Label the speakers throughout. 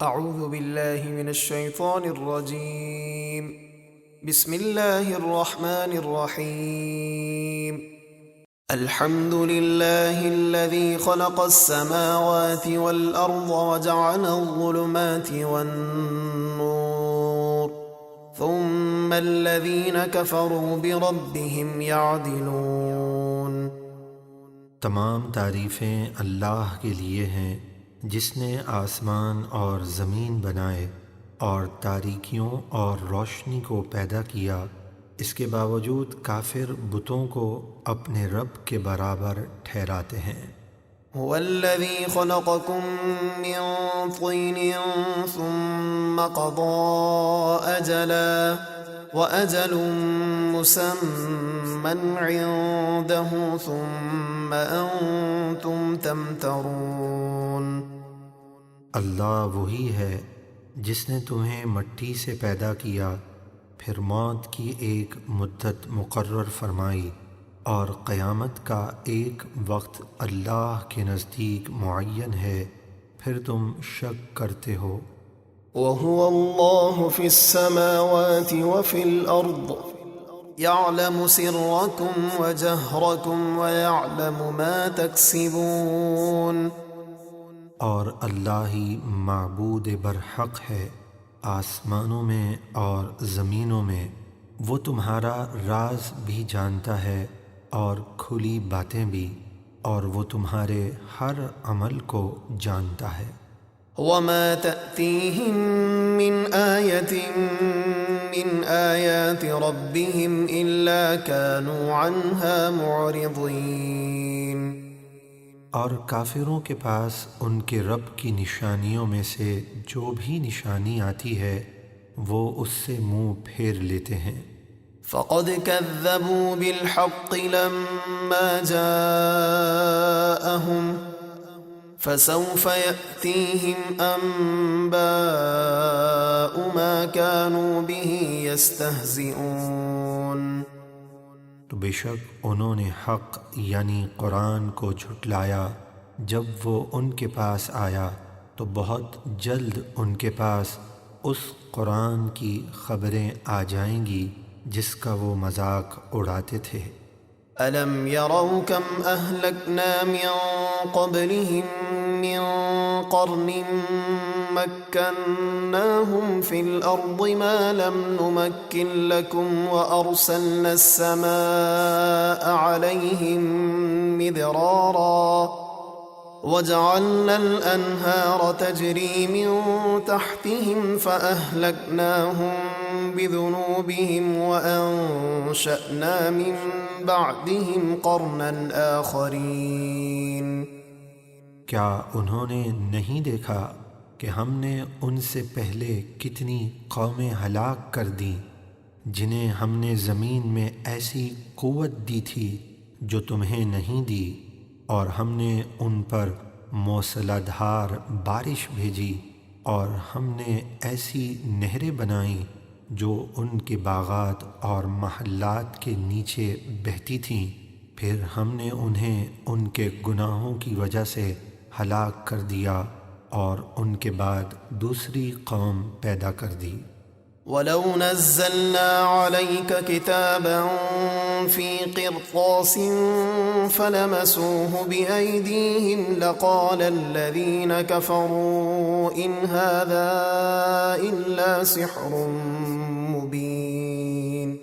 Speaker 1: اعوذ باللہ من الشیطان الرجیم بسم اللہ الرحمن الرحیم الحمد للہ الذی خلق السماوات والارض وجعل الظلمات والنور ثم الذین کفروا بربهم یعدلون۔
Speaker 2: تمام تعریفیں اللہ کے لیے ہیں جس نے آسمان اور زمین بنائے اور تاریکیوں اور روشنی کو پیدا کیا، اس کے باوجود کافر بتوں کو اپنے رب کے برابر ٹھہراتے ہیں۔
Speaker 1: هو الذي خلقكم من طين ثم قضى أجلا وأجل مسمى عنده ثم أنتم تمترون۔
Speaker 2: اللہ وہی ہے جس نے تمہیں مٹی سے پیدا کیا، پھر موت کی ایک مدت مقرر فرمائی، اور قیامت کا ایک وقت اللہ کے نزدیک معین ہے، پھر تم شک کرتے ہو۔
Speaker 1: وهو الله في السماوات وفي الأرض يعلم سركم وجهركم ويعلم ما تكسبون۔
Speaker 2: اور اللہ ہی معبود برحق ہے، آسمانوں میں اور زمینوں میں، وہ تمہارا راز بھی جانتا ہے اور کھلی باتیں بھی، اور وہ تمہارے ہر عمل کو جانتا ہے۔
Speaker 1: وما تأتيهم من آية من آيات ربهم إلا كانوا عنها معرضين۔
Speaker 2: اور کافروں کے پاس ان کے رب کی نشانیوں میں سے جو بھی نشانی آتی ہے وہ اس سے منہ پھیر لیتے ہیں۔
Speaker 1: فقد كذبوا بالحق لما جاءهم فسوف يأتيهم أنباء ما كانوا به يستهزئون۔
Speaker 2: تو بے شک انہوں نے حق یعنی قرآن کو جھٹلایا، جب وہ ان کے پاس آیا تو بہت جلد ان کے پاس اس قرآن کی خبریں آ جائیں گی جس کا وہ مذاق اڑاتے تھے۔
Speaker 1: أَلَمْ يَرَوْا كَمْ أَهْلَكْنَا مِنْ قَبْلِهِمْ مِنْ قَرْنٍ مَكَّنَّاهُمْ فِي الْأَرْضِ مَا لَمْ نُمَكِّنْ لَكُمْ وَأَرْسَلْنَا السَّمَاءَ عَلَيْهِمْ مِدْرَارًا وَجَعَلْنَا الْأَنْهَارَ تَجْرِي مِنْ تَحْتِهِمْ فَأَهْلَكْنَاهُمْ بِذُنُوبِهِمْ وَأَنشَأْنَا مِنْ بَعْدِهِمْ قَرْنًا آخَرِينَ۔
Speaker 2: کیا انہوں نے نہیں دیکھا کہ ہم نے ان سے پہلے کتنی قومیں ہلاک کر دیں جنہیں ہم نے زمین میں ایسی قوت دی تھی جو تمہیں نہیں دی، اور ہم نے ان پر موسلا دھار بارش بھیجی، اور ہم نے ایسی نہریں بنائیں جو ان کے باغات اور محلات کے نیچے بہتی تھیں، پھر ہم نے انہیں ان کے گناہوں کی وجہ سے ہلاک کر دیا اور ان کے بعد دوسری قوم پیدا کر دی۔
Speaker 1: وَلَوْ نَزَّلْنَا عَلَيْكَ كِتَابًا فِي قِرْطَاسٍ فَلَمَسُوهُ بِأَيْدِيهِمْ لَقَالَ الَّذِينَ كَفَرُوا إِنْ هَذَا إِلَّا سِحْرٌ مُبِينٌ۔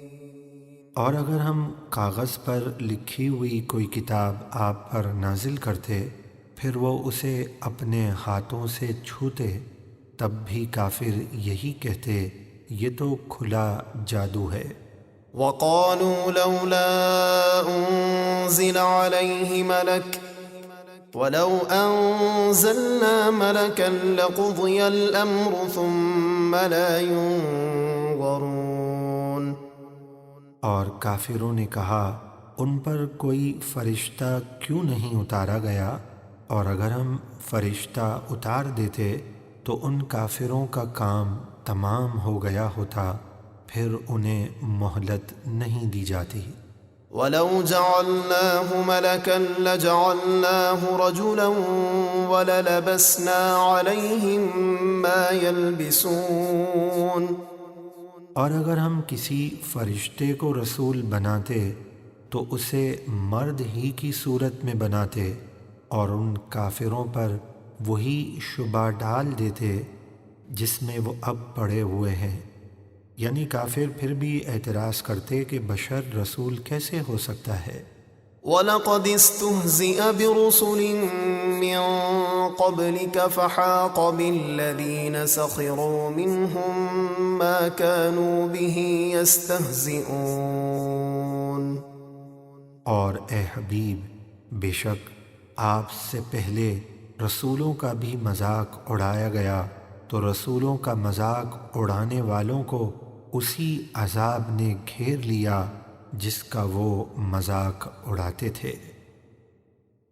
Speaker 2: اور اگر ہم کاغذ پر لکھی ہوئی کوئی کتاب آپ پر نازل کرتے پھر وہ اسے اپنے ہاتھوں سے چھوتے، تب بھی کافر یہی کہتے یہ تو کھلا جادو ہے۔
Speaker 1: وَقَالُوا لَوْلَا أُنزِلَ عَلَيْهِ مَلَكٌ وَلَوْ أَنزَلْنَا مَلَكًا لَقُضِيَ الْأَمْرُ ثُمَّ لَا يُنظَرُونَ۔
Speaker 2: اور کافروں نے کہا ان پر کوئی فرشتہ کیوں نہیں اتارا گیا، اور اگر ہم فرشتہ اتار دیتے تو ان کافروں کا کام تمام ہو گیا ہوتا، پھر انہیں مہلت نہیں دی جاتی۔
Speaker 1: وَلَوْ جَعَلْنَاهُ مَلَكًا لَجَعَلْنَاهُ رَجُلًا وَلَلَبَسْنَا عَلَيْهِمْ مَا يَلْبِسُونَ۔
Speaker 2: اور اگر ہم کسی فرشتے کو رسول بناتے تو اسے مرد ہی کی صورت میں بناتے اور ان کافروں پر وہی شبہ ڈال دیتے جس میں وہ اب پڑے ہوئے ہیں۔ یعنی کافر پھر بھی اعتراض کرتے کہ بشر رسول کیسے ہو سکتا ہے۔
Speaker 1: وَلَقَدِ اسْتُهْزِئَ بِرُسُلٍ مِّن قَبْلِكَ فَحَاقَ بِالَّذِينَ سَخِرُوا مِنْهُم مَّا كَانُوا بِهِ يَسْتَهْزِئُونَ۔
Speaker 2: اور اے حبیب، بے شک آپ سے پہلے رسولوں کا بھی مذاق اڑایا گیا تو رسولوں کا مذاق اڑانے والوں کو اسی عذاب نے گھیر لیا جس کا وہ مذاق اڑاتے تھے۔